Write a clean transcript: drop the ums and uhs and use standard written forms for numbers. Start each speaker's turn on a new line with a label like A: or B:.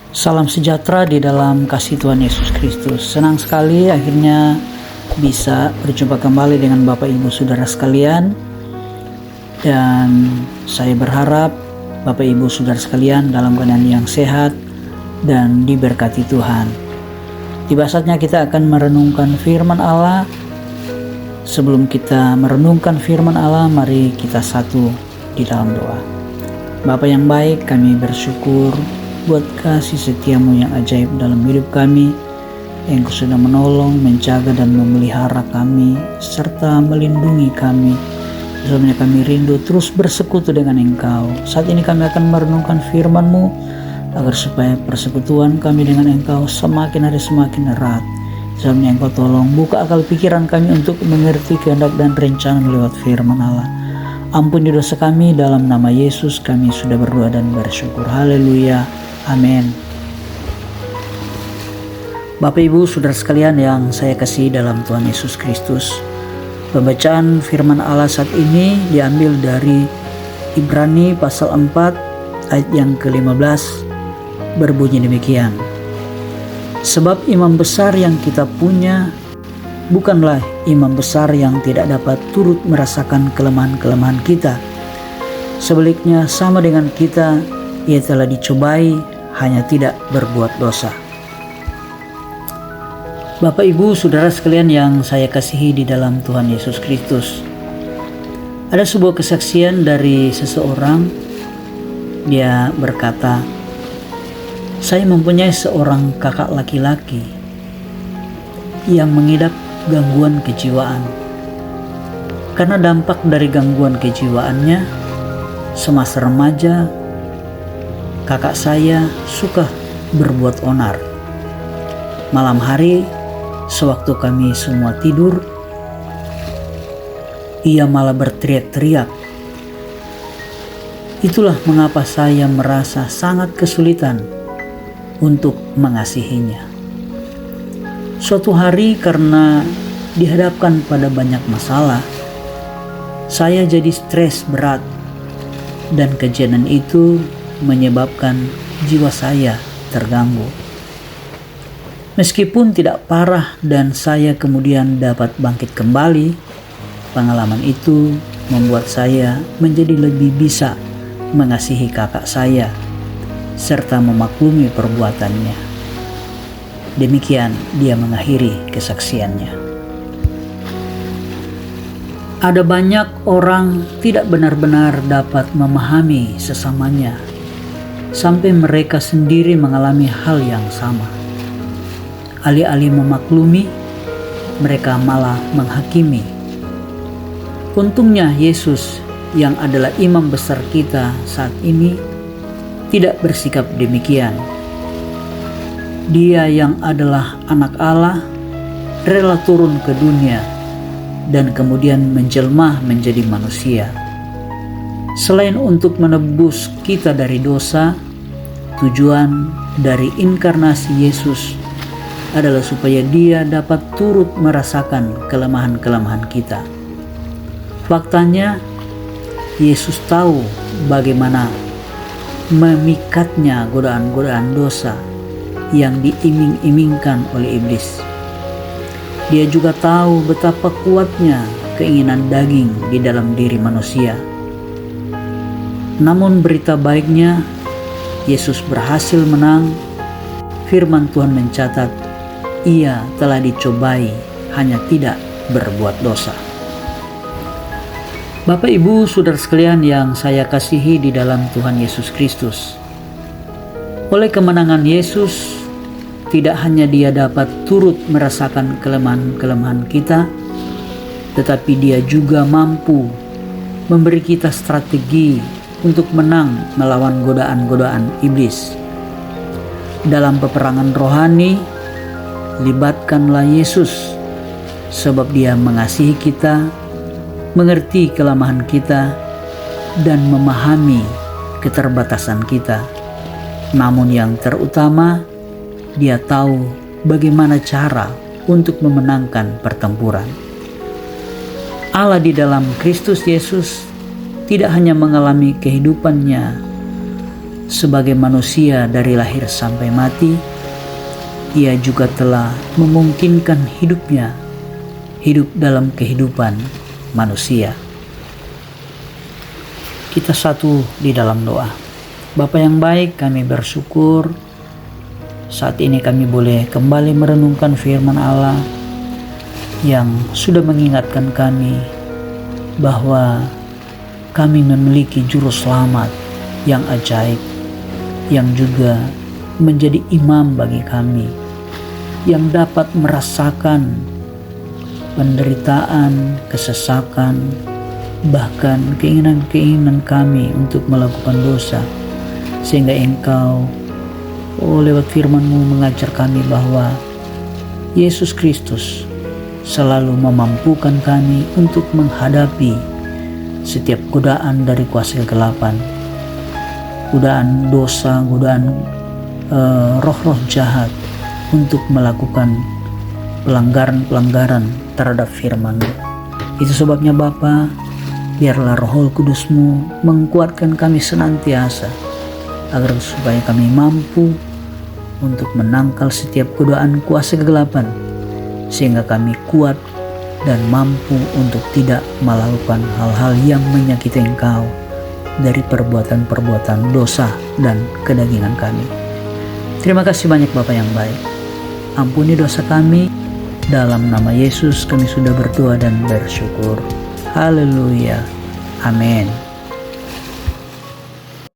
A: Salam sejahtera di dalam kasih Tuhan Yesus Kristus. Senang sekali akhirnya bisa berjumpa kembali dengan Bapak Ibu Saudara sekalian. Dan saya berharap Bapak Ibu Saudara sekalian dalam keadaan yang sehat dan diberkati Tuhan. Tiba saatnya kita akan merenungkan firman Allah. Sebelum kita merenungkan firman Allah, mari kita satu di dalam doa. Bapa yang baik, kami bersyukur buat kasih setiamu yang ajaib dalam hidup kami, yang Kau sudah menolong, menjaga dan memelihara kami, serta melindungi kami. Sebelumnya kami rindu terus bersekutu dengan Engkau. Saat ini kami akan merenungkan firman-Mu, agar supaya persekutuan kami dengan Engkau semakin hari semakin erat. Sebelumnya Engkau tolong buka akal pikiran kami untuk mengerti kehendak dan rencana lewat firman Allah. Ampuni dosa kami, dalam nama Yesus kami sudah berdoa dan bersyukur. Haleluya. Amin. Bapak Ibu Saudara sekalian yang saya kasihi dalam Tuhan Yesus Kristus, pembacaan firman Allah saat ini diambil dari Ibrani pasal 4 ayat yang ke-15, berbunyi demikian. Sebab imam besar yang kita punya bukanlah imam besar yang tidak dapat turut merasakan kelemahan-kelemahan kita. Sebaliknya sama dengan kita, ia telah dicobai, hanya tidak berbuat dosa. Bapak Ibu Saudara sekalian yang saya kasihi di dalam Tuhan Yesus Kristus, ada sebuah kesaksian dari seseorang. Dia berkata, saya mempunyai seorang kakak laki-laki yang mengidap gangguan kejiwaan. Karena dampak dari gangguan kejiwaannya, semasa remaja kakak saya suka berbuat onar. Malam hari, sewaktu kami semua tidur, ia malah berteriak-teriak. Itulah mengapa saya merasa sangat kesulitan untuk mengasihinya. Suatu hari karena dihadapkan pada banyak masalah, saya jadi stres berat, dan kejadian itu menyebabkan jiwa saya terganggu. Meskipun tidak parah dan saya kemudian dapat bangkit kembali, pengalaman itu membuat saya menjadi lebih bisa mengasihi kakak saya serta memaklumi perbuatannya. Demikian dia mengakhiri kesaksiannya. Ada banyak orang tidak benar-benar dapat memahami sesamanya, sampai mereka sendiri mengalami hal yang sama. Alih-alih memaklumi, mereka malah menghakimi. Untungnya Yesus yang adalah imam besar kita saat ini tidak bersikap demikian. Dia yang adalah anak Allah rela turun ke dunia dan kemudian menjelma menjadi manusia. Selain untuk menebus kita dari dosa, tujuan dari inkarnasi Yesus adalah supaya dia dapat turut merasakan kelemahan-kelemahan kita. Faktanya, Yesus tahu bagaimana memikatnya godaan-godaan dosa yang diiming-imingkan oleh iblis. Dia juga tahu betapa kuatnya keinginan daging di dalam diri manusia. Namun berita baiknya, Yesus berhasil menang. Firman Tuhan mencatat, ia telah dicobai, hanya tidak berbuat dosa. Bapak Ibu Saudara sekalian yang saya kasihi di dalam Tuhan Yesus Kristus, oleh kemenangan Yesus, tidak hanya dia dapat turut merasakan kelemahan-kelemahan kita, tetapi dia juga mampu memberi kita strategi untuk menang melawan godaan-godaan iblis. Dalam peperangan rohani, libatkanlah Yesus, sebab dia mengasihi kita, mengerti kelemahan kita, dan memahami keterbatasan kita. Namun yang terutama, dia tahu bagaimana cara untuk memenangkan pertempuran. Allah di dalam Kristus Yesus tidak hanya mengalami kehidupannya sebagai manusia dari lahir sampai mati, Ia juga telah memungkinkan hidupnya hidup dalam kehidupan manusia. Kita satu di dalam doa. Bapa yang baik, kami bersyukur saat ini kami boleh kembali merenungkan firman Allah yang sudah mengingatkan kami bahwa kami memiliki juru selamat yang ajaib, yang juga menjadi imam bagi kami, yang dapat merasakan penderitaan, kesesakan, bahkan keinginan-keinginan kami untuk melakukan dosa, sehingga Engkau lewat firman-Mu mengajar kami bahwa Yesus Kristus selalu memampukan kami untuk menghadapi setiap godaan dari kuasa kegelapan, godaan dosa, godaan roh-roh jahat untuk melakukan pelanggaran-pelanggaran terhadap firman-Mu. Itu sebabnya Bapa, biarlah Roh Kudus-Mu menguatkan kami senantiasa agar supaya kami mampu untuk menangkal setiap godaan kuasa kegelapan, sehingga kami kuat dan mampu untuk tidak melakukan hal-hal yang menyakiti Engkau dari perbuatan-perbuatan dosa dan kedagingan kami. Terima kasih banyak Bapa yang baik. Ampuni dosa kami. Dalam nama Yesus kami sudah berdoa dan bersyukur. Haleluya. Amin.